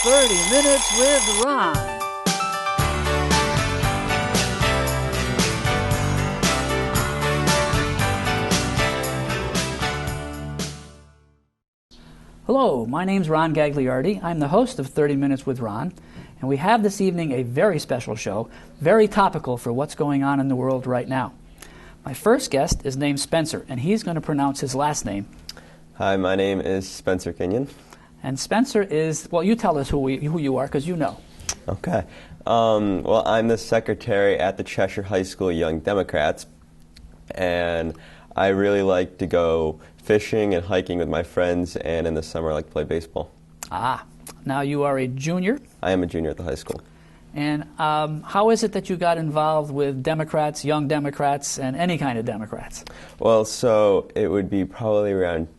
30 Minutes with Ron. Hello, my name's Ron Gagliardi. I'm the host of 30 Minutes with Ron, and we have this evening a very special show, very topical for what's going on in the world right now. My first guest is named Spencer, and he's going to pronounce his last name. Hi, my name is Spencer Kenyon. And Spencer is, well, you tell us who you are, because you know. Okay. Well, I'm the secretary at the Cheshire High School Young Democrats, and I really like to go fishing and hiking with my friends, and in the summer I like to play baseball. Ah, now you are a junior? I am a junior at the high school. And how is it that you got involved with Democrats, Young Democrats, and any kind of Democrats? Well, so it would be probably around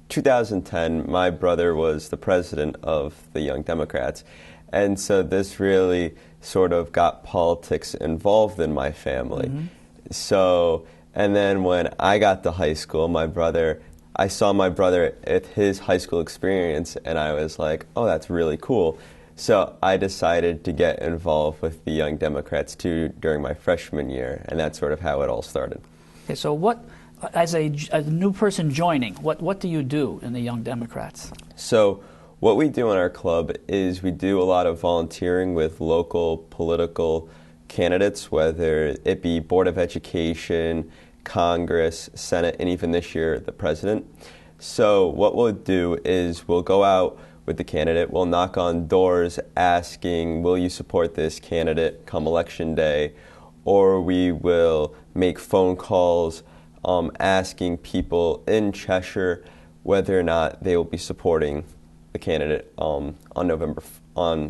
2010. My brother was the president of the Young Democrats, and so this really sort of got politics involved in my family. Mm-hmm. So, and then when I got to high school, I saw my brother at his high school experience, and I was like, oh, that's really cool. So I decided to get involved with the Young Democrats too during my freshman year, and that's sort of how it all started. Okay, so what, as a new person joining, what do you do in the Young Democrats? So what we do in our club is we do a lot of volunteering with local political candidates, whether it be Board of Education, Congress, Senate, and even this year, the President. So what we'll do is we'll go out with the candidate, we'll knock on doors asking, will you support this candidate come election day? Or we will make phone calls asking people in Cheshire whether or not they will be supporting the candidate on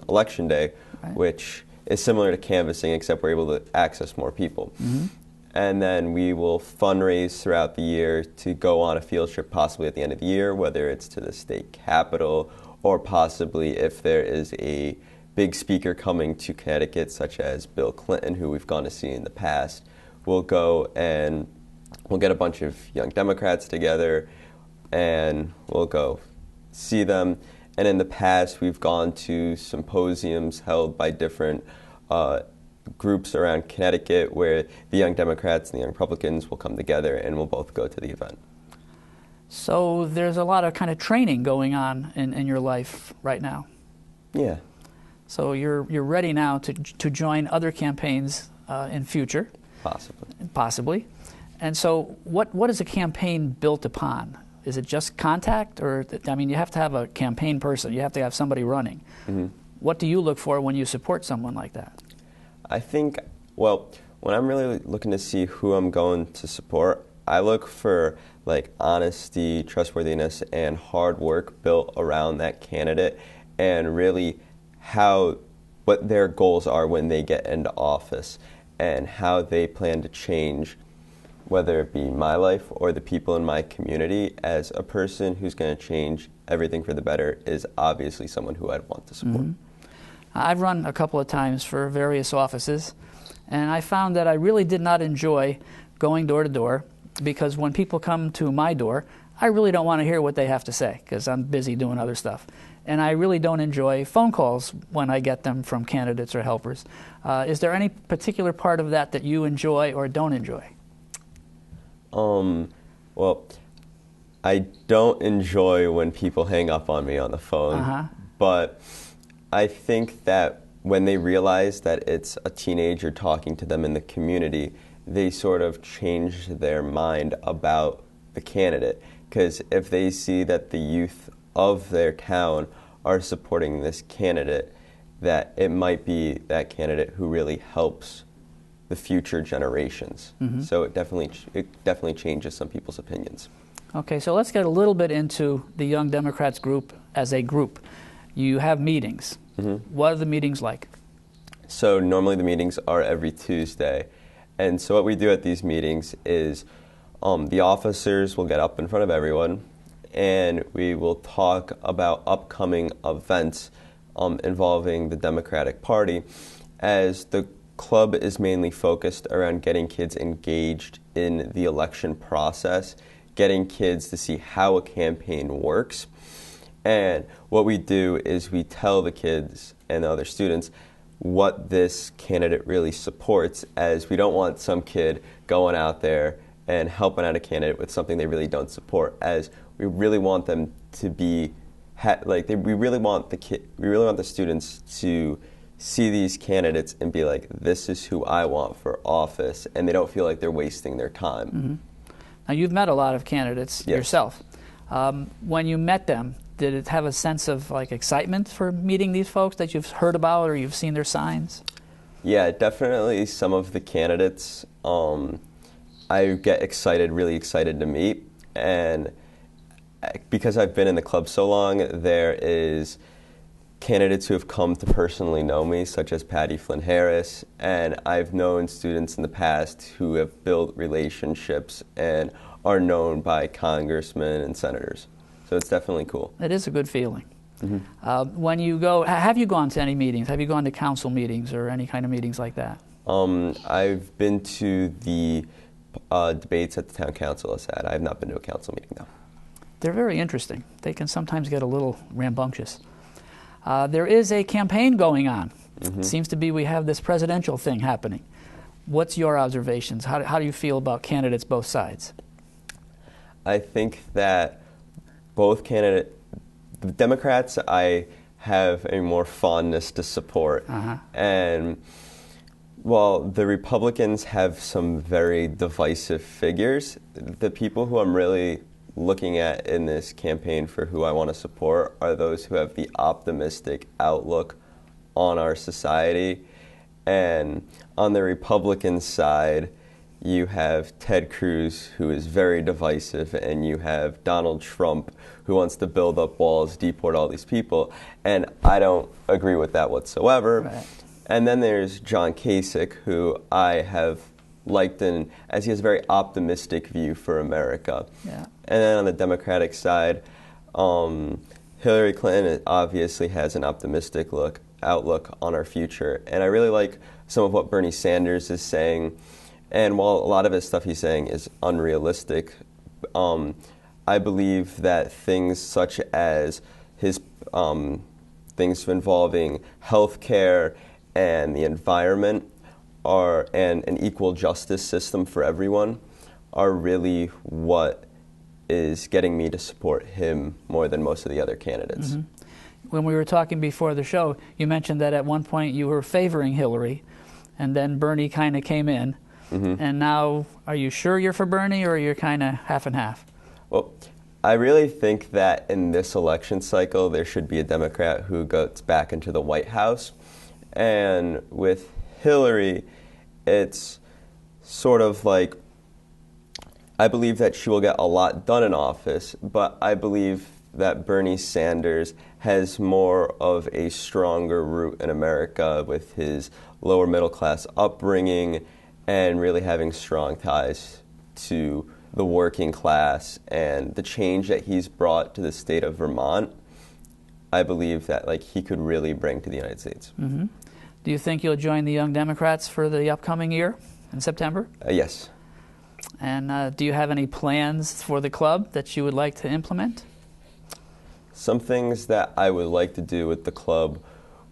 election day, right, which is similar to canvassing, except we're able to access more people. Mm-hmm. And then we will fundraise throughout the year to go on a field trip possibly at the end of the year, whether it's to the state capitol or possibly if there is a big speaker coming to Connecticut, such as Bill Clinton, who we've gone to see in the past. We'll go and we'll get a bunch of Young Democrats together and we'll go see them. And in the past, we've gone to symposiums held by different groups around Connecticut where the Young Democrats and the Young Republicans will come together and we'll both go to the event. So there's a lot of kind of training going on in your life right now. Yeah. So you're ready now to join other campaigns in future. Possibly. And so what is a campaign built upon? Is it just contact, or, I mean, you have to have a campaign person. You have to have somebody running. Mm-hmm. What do you look for when you support someone like that? I think, well, when I'm really looking to see who I'm going to support, I look for like honesty, trustworthiness, and hard work built around that candidate, and really what their goals are when they get into office, and how they plan to change, whether it be my life or the people in my community. As a person who's going to change everything for the better is obviously someone who I'd want to support. Mm-hmm. I've run a couple of times for various offices, and I found that I really did not enjoy going door to door, because when people come to my door, I really don't want to hear what they have to say because I'm busy doing other stuff. And I really don't enjoy phone calls when I get them from candidates or helpers. Is there any particular part of that you enjoy or don't enjoy? Well, I don't enjoy when people hang up on me on the phone, but I think that when they realize that it's a teenager talking to them in the community, they sort of change their mind about the candidate. Because if they see that the youth of their town are supporting this candidate, that it might be that candidate who really helps the future generations. Mm-hmm. So it definitely changes some people's opinions. Okay, so let's get a little bit into the Young Democrats group as a group. You have meetings. Mm-hmm. What are the meetings like? So normally the meetings are every Tuesday. And so what we do at these meetings is the officers will get up in front of everyone and we will talk about upcoming events involving the Democratic Party, as the club is mainly focused around getting kids engaged in the election process, getting kids to see how a campaign works, And what we do is we tell the kids and the other students what this candidate really supports, as we don't want some kid going out there and helping out a candidate with something they really don't support, as we really want them to be we really want the students to see these candidates and be like, this is who I want for office, and they don't feel like they're wasting their time. Mm-hmm. Now, you've met a lot of candidates yourself. When you met them, did it have a sense of excitement for meeting these folks that you've heard about or you've seen their signs? Yeah, definitely some of the candidates I get really excited to meet. And because I've been in the club so long, there is candidates who have come to personally know me, such as Patty Flynn Harris, and I've known students in the past who have built relationships and are known by congressmen and senators. So it's definitely cool. It is a good feeling. Mm-hmm. When you go, have you gone to any meetings? Have you gone to council meetings or any kind of meetings like that? I've been to the debates that the town council has had. I have not been to a council meeting, though. They're very interesting. They can sometimes get a little rambunctious. There is a campaign going on. Mm-hmm. It seems to be we have this presidential thing happening. What's your observations? How do you feel about candidates both sides? I think that the Democrats, I have a more fondness to support. And while the Republicans have some very divisive figures, the people who I'm really looking at in this campaign for who I want to support are those who have the optimistic outlook on our society. And on the Republican side, you have Ted Cruz, who is very divisive, and you have Donald Trump, who wants to build up walls, deport all these people, and I don't agree with that whatsoever. Right. And then there's John Kasich, who I have liked, as he has a very optimistic view for America. Yeah. And then on the Democratic side, Hillary Clinton obviously has an optimistic outlook on our future, and I really like some of what Bernie Sanders is saying. And while a lot of his stuff he's saying is unrealistic, I believe that things such as his things involving healthcare and the environment and an equal justice system for everyone are really what is getting me to support him more than most of the other candidates. Mm-hmm. When we were talking before the show, you mentioned that at one point you were favoring Hillary, and then Bernie kind of came in. Mm-hmm. And now, are you sure you're for Bernie, or you're kind of half and half? Well, I really think that in this election cycle, there should be a Democrat who goes back into the White House. And with Hillary, it's sort of like, I believe that she will get a lot done in office, but I believe that Bernie Sanders has more of a stronger root in America with his lower middle class upbringing and really having strong ties to the working class, and the change that he's brought to the state of Vermont, I believe that he could really bring to the United States. Mm-hmm. Do you think you'll join the Young Democrats for the upcoming year in September? Yes. And do you have any plans for the club that you would like to implement? Some things that I would like to do with the club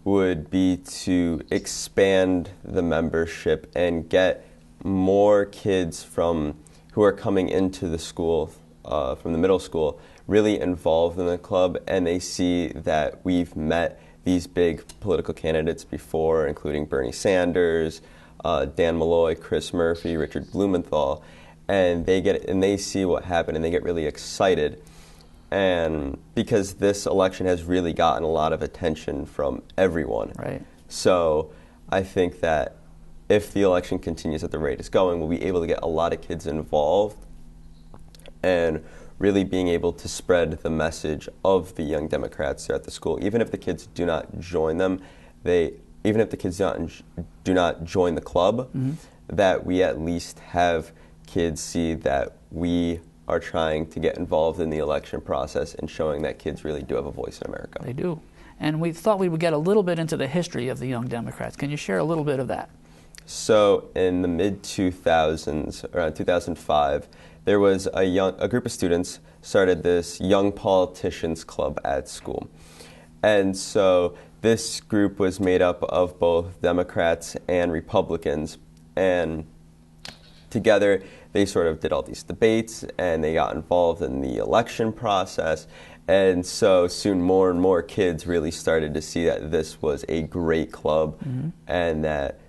would be to expand the membership and get more kids who are coming into the school, from the middle school, really involved in the club, and they see that we've met these big political candidates before, including Bernie Sanders, Dan Malloy, Chris Murphy, Richard Blumenthal, and they see what happened, and they get really excited. And because this election has really gotten a lot of attention from everyone. Right. So I think that if the election continues at the rate it's going, we'll be able to get a lot of kids involved and really being able to spread the message of the Young Democrats at the school. Even if the kids do not join them, even if the kids do not join the club, mm-hmm. that we at least have kids see that we are trying to get involved in the election process and showing that kids really do have a voice in America. They do. And we thought we would get a little bit into the history of the Young Democrats. Can you share a little bit of that? So in the mid-2000s, around 2005, there was a group of students started this Young Politicians Club at school. And so this group was made up of both Democrats and Republicans, and together they sort of did all these debates, and they got involved in the election process. And so soon more and more kids really started to see that this was a great club, and that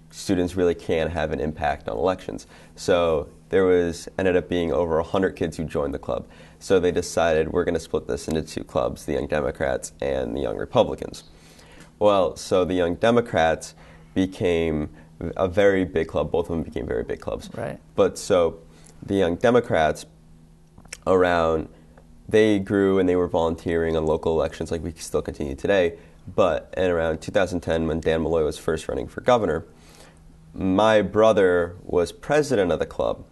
students really can have an impact on elections. So there ended up being over 100 kids who joined the club. So they decided, we're going to split this into two clubs, the Young Democrats and the Young Republicans. Well, so the Young Democrats became a very big club. Both of them became very big clubs. Right. But so the Young Democrats they grew and they were volunteering on local elections like we still continue today. But in around 2010, when Dan Malloy was first running for governor, my brother was president of the club,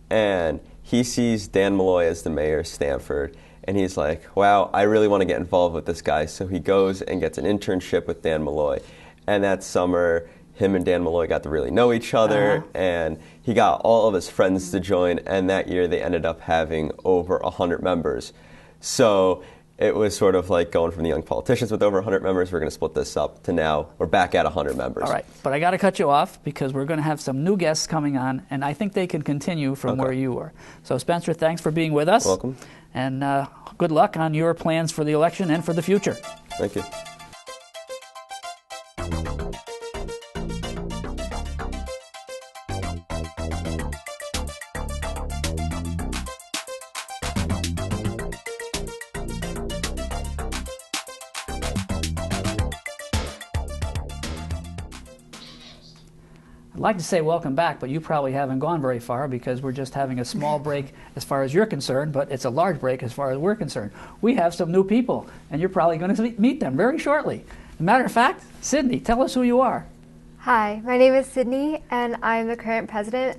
and he sees Dan Malloy as the mayor of Stamford, and he's like, wow, I really want to get involved with this guy. So he goes and gets an internship with Dan Malloy. And that summer, him and Dan Malloy got to really know each other, and he got all of his friends to join, and that year they ended up having over 100 members. So it was sort of like going from the Young Politicians with over 100 members, we're going to split this up, to now we're back at 100 members. All right, but I got to cut you off because we're going to have some new guests coming on, and I think they can continue from where you were. So Spencer, thanks for being with us. Welcome. And good luck on your plans for the election and for the future. Thank you. I'd like to say welcome back, but you probably haven't gone very far because we're just having a small break as far as you're concerned, but it's a large break as far as we're concerned. We have some new people, and you're probably going to meet them very shortly. As a matter of fact, Sydney, tell us who you are. Hi, my name is Sydney, and I'm the current president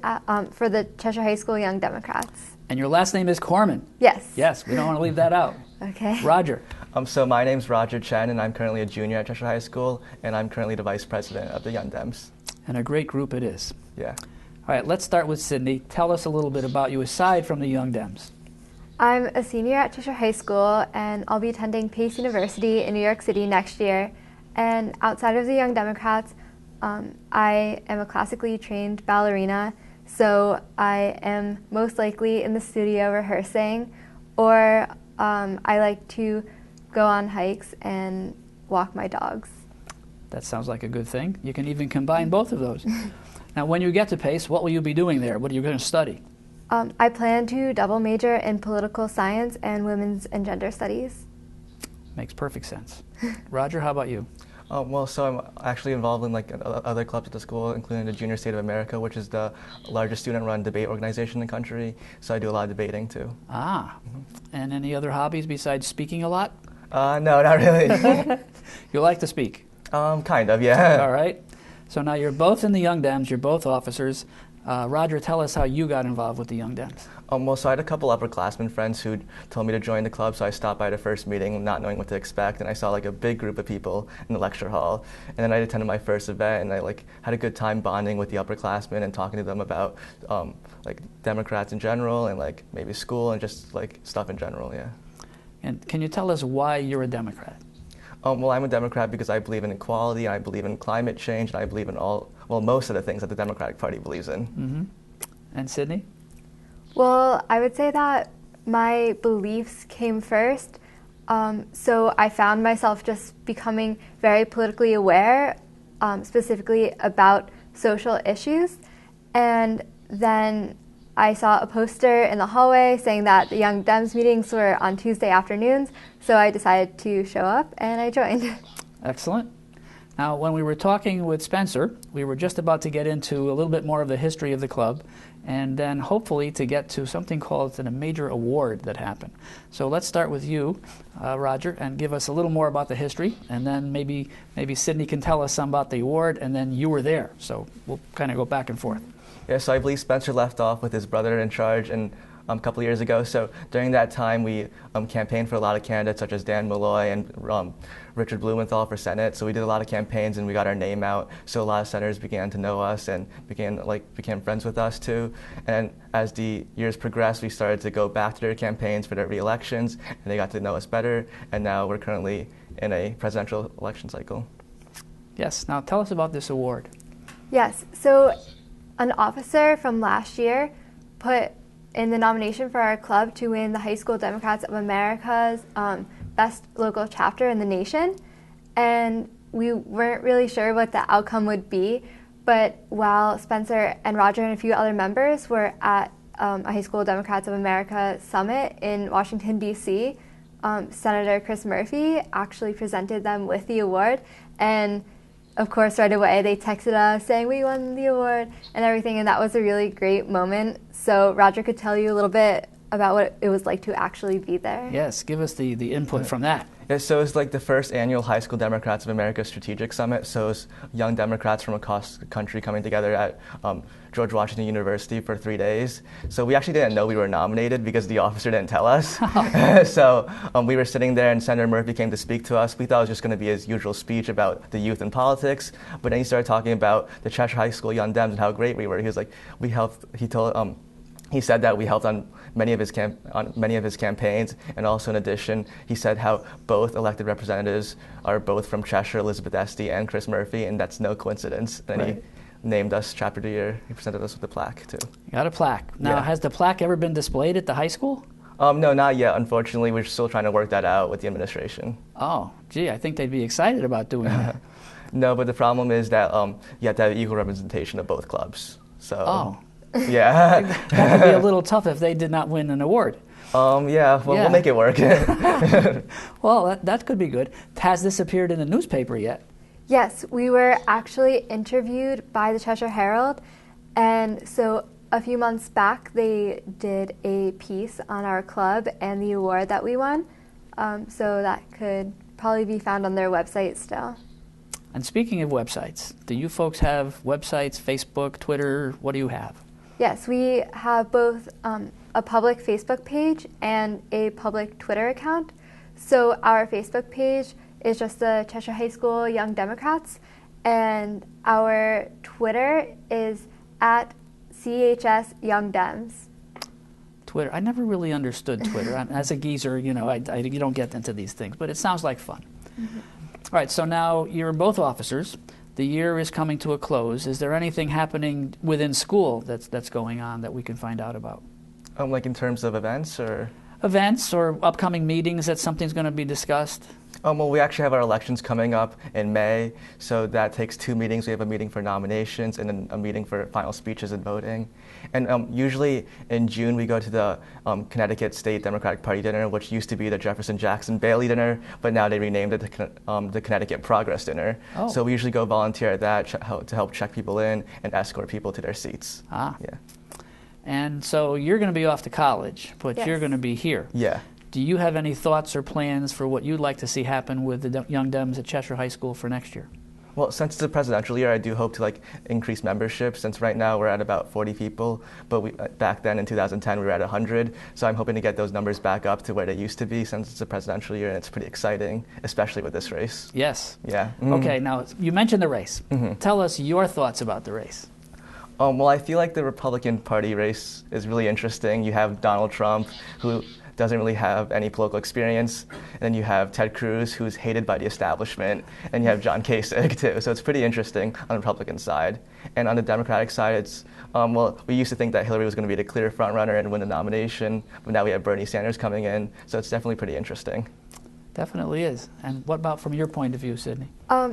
for the Cheshire High School Young Democrats. And your last name is Corman. Yes. Yes, we don't want to leave that out. Okay. Roger. So my name's Roger Chen, and I'm currently a junior at Cheshire High School, and I'm currently the vice president of the Young Dems. And a great group it is. Yeah. All right, let's start with Sydney. Tell us a little bit about you aside from the Young Dems. I'm a senior at Cheshire High School, and I'll be attending Pace University in New York City next year. And outside of the Young Democrats, I am a classically trained ballerina, so I am most likely in the studio rehearsing, or I like to go on hikes and walk my dogs. That sounds like a good thing. You can even combine both of those. Now, when you get to Pace, what will you be doing there? What are you going to study? I plan to double major in political science and women's and gender studies. Makes perfect sense. Roger, how about you? So I'm actually involved in other clubs at the school, including the Junior State of America, which is the largest student-run debate organization in the country. So I do a lot of debating too. And any other hobbies besides speaking a lot? No, not really. You like to speak? Kind of, yeah. All right. So now you're both in the Young Dems. You're both officers. Roger, tell us how you got involved with the Young Dems. So I had a couple upperclassmen friends who told me to join the club, so I stopped by the first meeting not knowing what to expect, and I saw a big group of people in the lecture hall. And then I attended my first event, and I had a good time bonding with the upperclassmen and talking to them about Democrats in general and maybe school and just stuff in general, yeah. And can you tell us why you're a Democrat? I'm a Democrat because I believe in equality, I believe in climate change, and I believe in most of the things that the Democratic Party believes in. Mm-hmm. And Sydney? Well, I would say that my beliefs came first. So I found myself just becoming very politically aware, specifically about social issues. And then I saw a poster in the hallway saying that the Young Dems meetings were on Tuesday afternoons, so I decided to show up and I joined. Excellent. Now, when we were talking with Spencer, we were just about to get into a little bit more of the history of the club, and then hopefully to get to something called a major award that happened. So let's start with you, Roger, and give us a little more about the history, and then maybe Sydney can tell us some about the award, and then you were there. So we'll kind of go back and forth. Yeah, so I believe Spencer left off with his brother in charge, and a couple of years ago. So during that time, we campaigned for a lot of candidates such as Dan Malloy and Richard Blumenthal for Senate. So we did a lot of campaigns and we got our name out. So a lot of senators began to know us and became friends with us too. And as the years progressed, we started to go back to their campaigns for their re-elections, and they got to know us better. And now we're currently in a presidential election cycle. Yes. Now tell us about this award. Yes. So an officer from last year put in the nomination for our club to win the High School Democrats of America's best local chapter in the nation. And we weren't really sure what the outcome would be, but while Spencer and Roger and a few other members were at a High School Democrats of America summit in Washington, D.C., Senator Chris Murphy actually presented them with the award. And of course, right away, they texted us saying we won the award and everything, and that was a really great moment. So Roger could tell you a little bit about what it was like to actually be there. Yes, give us the input from that. Yeah, so it's like the first annual High School Democrats of America Strategic Summit. So it's young Democrats from across the country coming together at George Washington University for 3 days. So we actually didn't know we were nominated because the officer didn't tell us. So we were sitting there and Senator Murphy came to speak to us. We thought it was just going to be his usual speech about the youth and politics. But then he started talking about the Cheshire High School Young Dems and how great we were. He was like, he said that we helped on many of his campaigns, and also in addition, he said how both elected representatives are both from Cheshire, Elizabeth Esty and Chris Murphy, and that's no coincidence. And right. He named us Chapter of the Year. He presented us with a plaque too. You got a plaque. Now, Yeah. has the plaque ever been displayed at the high school? No, not yet. Unfortunately, we're still trying to work that out with the administration. Oh, gee, I think they'd be excited about doing that. No, but the problem is that you have to have equal representation of both clubs. So. Oh. Yeah. That would be a little tough if they did not win an award. Yeah, well, Yeah. we'll make it work. Well, that could be good. Has this appeared in the newspaper yet? Yes, we were actually interviewed by the Cheshire Herald, and so a few months back they did a piece on our club and the award that we won, so that could probably be found on their website still. And speaking of websites, do you folks have websites, Facebook, Twitter? What do you have? Yes, we have both a public Facebook page and a public Twitter account. So our Facebook page is just the Cheshire High School Young Democrats, and our Twitter is at CHS Young Dems. Twitter. I never really understood Twitter. As a geezer, you know, you don't get into these things, but it sounds like fun. Mm-hmm. All right, so now you're both officers. The year is coming to a close. Is there anything happening within school that's going on that we can find out about? Like in terms of events or? Events or upcoming meetings that something's going to be discussed? Well, we actually have our elections coming up in May, so that takes 2 meetings. We have a meeting for nominations and then a meeting for final speeches and voting. And usually in June we go to the Connecticut State Democratic Party dinner, which used to be the Jefferson Jackson Bailey dinner, but now they renamed it the Connecticut Progress dinner. Oh. So we usually go volunteer at that to help check people in and escort people to their seats. Ah. Yeah. And so you're going to be off to college, but Yes. you're going to be here. Yeah. Do you have any thoughts or plans for what you'd like to see happen with the Young Dems at Cheshire High School for next year? Well, since it's a presidential year, I do hope to increase membership. Since right now we're at about 40 people, but back then in 2010 we were at 100. So I'm hoping to get those numbers back up to where they used to be, since it's a presidential year and it's pretty exciting, especially with this race. Yes. Yeah. Mm-hmm. Okay. Now you mentioned the race. Mm-hmm. Tell us your thoughts about the race. Well, I feel like the Republican Party race is really interesting. You have Donald Trump, who doesn't really have any political experience. And then you have Ted Cruz, who's hated by the establishment. And you have John Kasich, too. So it's pretty interesting on the Republican side. And on the Democratic side, it's, well, we used to think that Hillary was going to be the clear front runner and win the nomination. But now we have Bernie Sanders coming in. So it's definitely pretty interesting. Definitely is. And what about from your point of view, Sydney?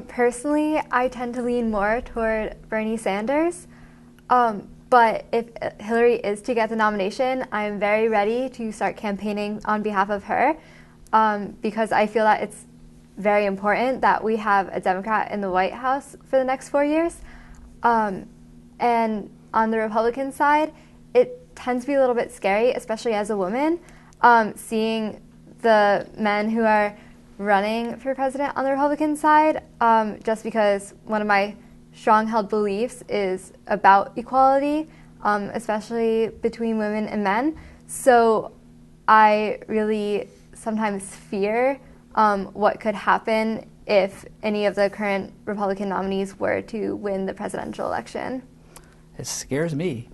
Personally, I tend to lean more toward Bernie Sanders. But if Hillary is to get the nomination, I'm very ready to start campaigning on behalf of her, because I feel that it's very important that we have a Democrat in the White House for the next 4 years. And on the Republican side, it tends to be a little bit scary, especially as a woman, seeing the men who are running for president on the Republican side, just because one of my strong-held beliefs is about equality, especially between women and men. So I really sometimes fear what could happen if any of the current Republican nominees were to win the presidential election. It scares me.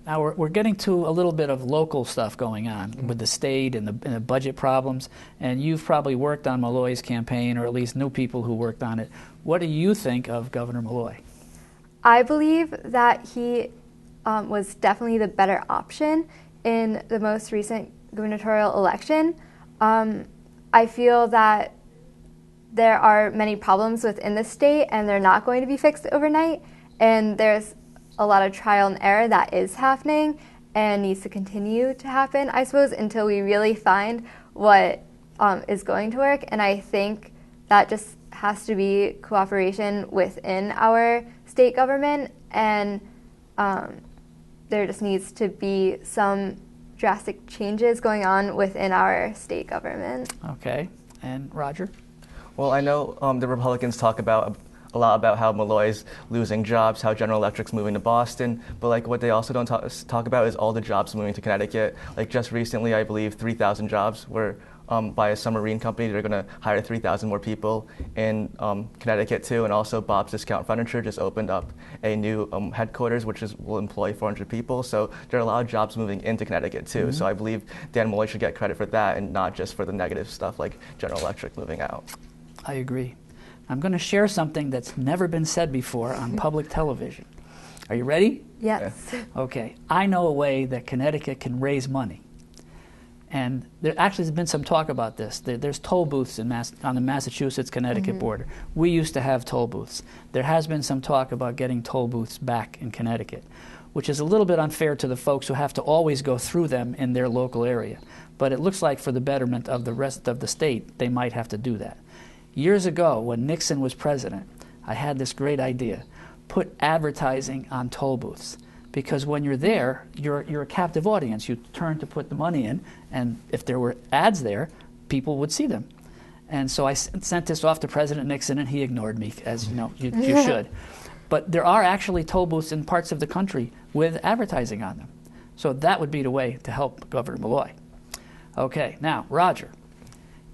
Now we're getting to a little bit of local stuff going on with the state and the budget problems, and you've probably worked on Malloy's campaign, or at least knew people who worked on it. What do you think of Governor Malloy? I believe that he was definitely the better option in the most recent gubernatorial election. I feel that there are many problems within the state, and they're not going to be fixed overnight, and there's a lot of trial and error that is happening and needs to continue to happen, I suppose, until we really find what is going to work. And I think that just has to be cooperation within our state government, and there just needs to be some drastic changes going on within our state government. Okay. And Roger? Well, I know the Republicans talk about a lot about how Malloy's losing jobs, how General Electric's moving to Boston, but like what they also don't talk about is all the jobs moving to Connecticut. Like just recently, I believe 3,000 jobs were by a submarine company. They're going to hire 3,000 more people in Connecticut too, and also Bob's Discount Furniture just opened up a new headquarters, which will employ 400 people. So there are a lot of jobs moving into Connecticut too. So I believe Dan Malloy should get credit for that, and not just for the negative stuff like General Electric moving out. I agree. I'm going to share something that's never been said before on public television. Are you ready? Yes. Yeah. Okay. I know a way that Connecticut can raise money. And there actually has been some talk about this. There's toll booths on the Massachusetts-Connecticut border. We used to have toll booths. There has been some talk about getting toll booths back in Connecticut, which is a little bit unfair to the folks who have to always go through them in their local area. But it looks like for the betterment of the rest of the state, they might have to do that. Years ago, when Nixon was president, I had this great idea. Put advertising on toll booths. Because when you're there, you're a captive audience. You turn to put the money in, and if there were ads there, people would see them. And so I sent this off to President Nixon, and he ignored me, as you know, you should. But there are actually toll booths in parts of the country with advertising on them. So that would be the way to help Governor Malloy. Okay, now, Roger.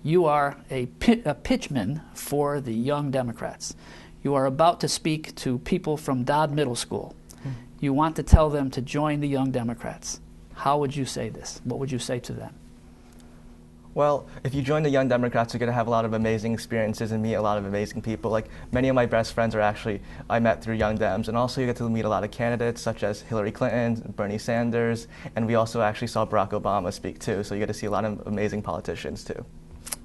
You are a pitchman for the Young Democrats. You are about to speak to people from Dodd Middle School. You want to tell them to join the Young Democrats. How would you say this? What would you say to them? Well, if you join the Young Democrats, you're going to have a lot of amazing experiences and meet a lot of amazing people. Like many of my best friends are actually I met through Young Dems, and also you get to meet a lot of candidates such as Hillary Clinton, Bernie Sanders, and we also actually saw Barack Obama speak too. So you get to see a lot of amazing politicians too.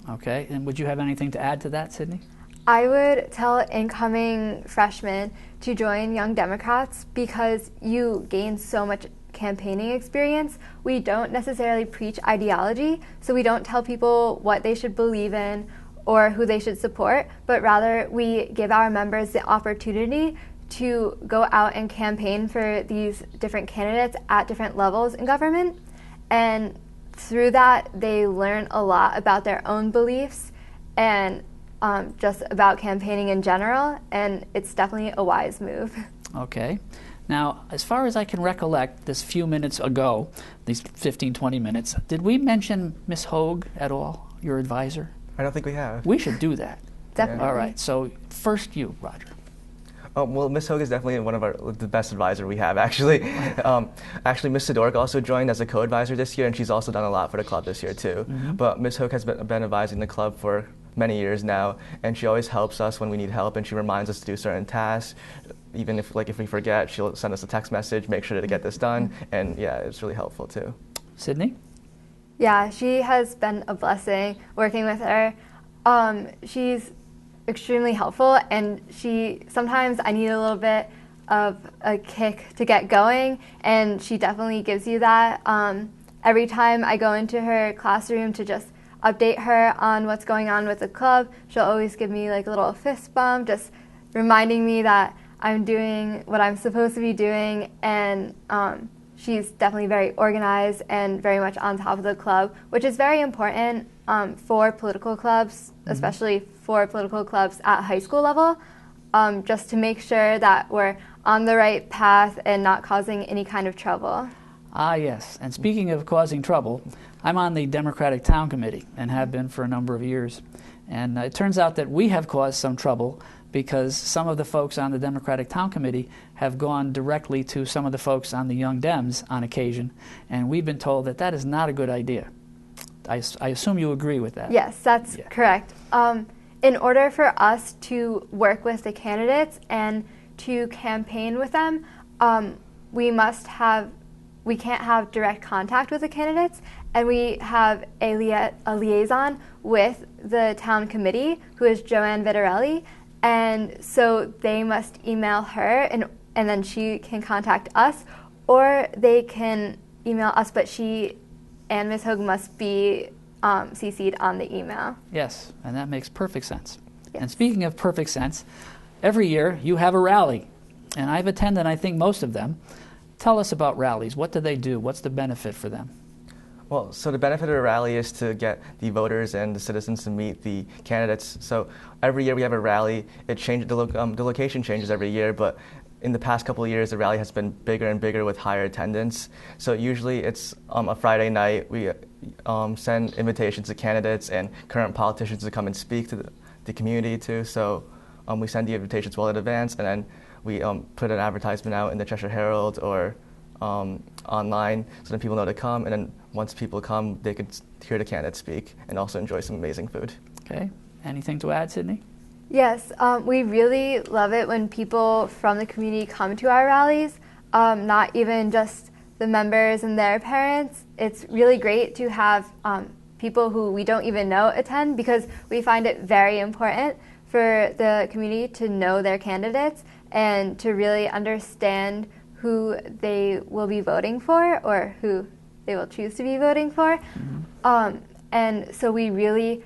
Okay, and would you have anything to add to that, Sydney? I would tell incoming freshmen to join Young Democrats because you gain so much campaigning experience. We don't necessarily preach ideology, so we don't tell people what they should believe in or who they should support, but rather we give our members the opportunity to go out and campaign for these different candidates at different levels in government. And through that, they learn a lot about their own beliefs and just about campaigning in general, and it's definitely a wise move. Okay. Now, as far as I can recollect, this few minutes ago, these 15, 20 minutes, did we mention Miss Hogue at all, your advisor? I don't think we have. We should do that. Definitely. All right, so first you, Roger. Well, Ms. Hogue is definitely one of the best advisor we have, actually. Actually, Ms. Sidoric also joined as a co-advisor this year, and she's also done a lot for the club this year, too. But Ms. Hogue has been advising the club for many years now, and she always helps us when we need help, and she reminds us to do certain tasks. Even if we forget, she'll send us a text message, make sure to get this done, and yeah, it's really helpful, too. Sydney? Yeah, she has been a blessing working with her. She's extremely helpful, and sometimes I need a little bit of a kick to get going, and she definitely gives you that. Every time I go into her classroom to just update her on what's going on with the club, she'll always give me like a little fist bump, just reminding me that I'm doing what I'm supposed to be doing, and she's definitely very organized and very much on top of the club, which is very important for political clubs, especially for political clubs at high school level, just to make sure that we're on the right path and not causing any kind of trouble. Ah, yes. And speaking of causing trouble, I'm on the Democratic Town Committee and have been for a number of years. And it turns out that we have caused some trouble because some of the folks on the Democratic Town Committee have gone directly to some of the folks on the Young Dems on occasion, and we've been told that that is not a good idea. I assume you agree with that. Yes, that's correct. In order for us to work with the candidates and to campaign with them, we can't have direct contact with the candidates, and we have a liaison with the town committee, who is Joanne Vitarelli, and so they must email her, and then she can contact us, or they can email us, but she and Ms. Hogue must be CC'd on the email. Yes, and that makes perfect sense. Yes. And speaking of perfect sense, every year you have a rally, and I've attended, I think, most of them. Tell us about rallies. What do they do? What's the benefit for them? Well, so the benefit of a rally is to get the voters and the citizens to meet the candidates. So every year we have a rally. It changes, the location changes every year, but in the past couple of years, the rally has been bigger and bigger with higher attendance. So usually it's a Friday night. We send invitations to candidates and current politicians to come and speak to the community too. So we send the invitations well in advance, and then we put an advertisement out in the Cheshire Herald or online so that people know to come, and then once people come, they could hear the candidates speak and also enjoy some amazing food. Okay. Anything to add, Sydney? Yes, we really love it when people from the community come to our rallies, not even just the members and their parents. It's really great to have people who we don't even know attend, because we find it very important for the community to know their candidates and to really understand who they will be voting for or who they will choose to be voting for. Mm-hmm. And so we really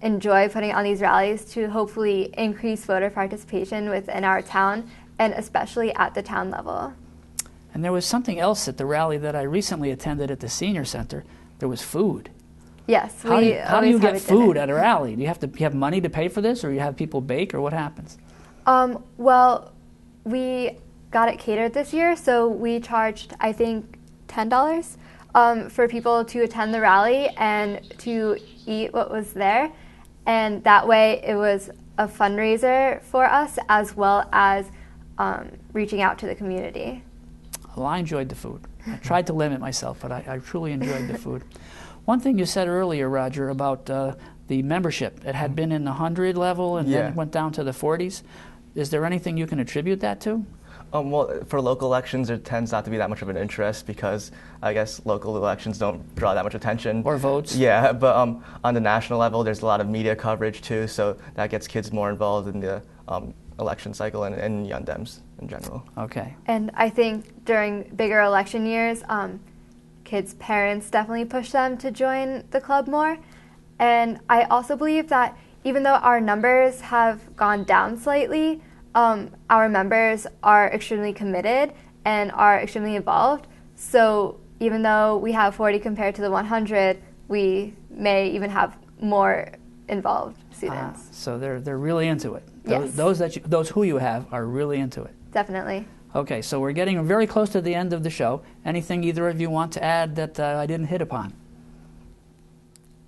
enjoy putting on these rallies to hopefully increase voter participation within our town, and especially at the town level. And there was something else at the rally that I recently attended at the senior center. There was food. Yes, how do you get food at a rally? Do you have money to pay for this, or you have people bake, or what happens? Well, we got it catered this year, so we charged, I think, $10 for people to attend the rally and to eat what was there. And that way it was a fundraiser for us, as well as reaching out to the community. Well, I enjoyed the food. I tried to limit myself, but I truly enjoyed the food. One thing you said earlier, Roger, about the membership. It had been in the 100 level and then it went down to the 40s. Is there anything you can attribute that to? Well, for local elections, there tends not to be that much of an interest because I guess local elections don't draw that much attention. Or votes. Yeah, but on the national level, there's a lot of media coverage too, so that gets kids more involved in the election cycle and Young Dems in general. Okay. And I think during bigger election years, kids' parents definitely push them to join the club more. And I also believe that even though our numbers have gone down slightly, our members are extremely committed and are extremely involved. So even though we have 40 compared to the 100, we may even have more involved students. So they're really into it. Yes. Those who you have are really into it. Definitely. Okay, so we're getting very close to the end of the show. Anything either of you want to add that I didn't hit upon?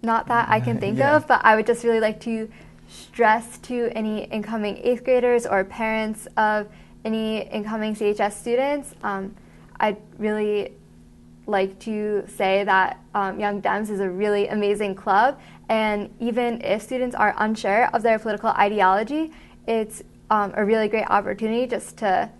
Not that I can think of, but I would just really like to stress to any incoming 8th graders or parents of any incoming CHS students, I'd really like to say that Young Dems is a really amazing club, and even if students are unsure of their political ideology, it's a really great opportunity just to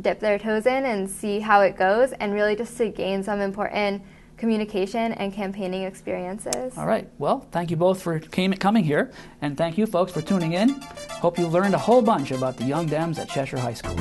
dip their toes in and see how it goes, and really just to gain some important communication and campaigning experiences. All right. Well, thank you both for coming here, and thank you folks for tuning in. Hope you learned a whole bunch about the Young Dems at Cheshire High School.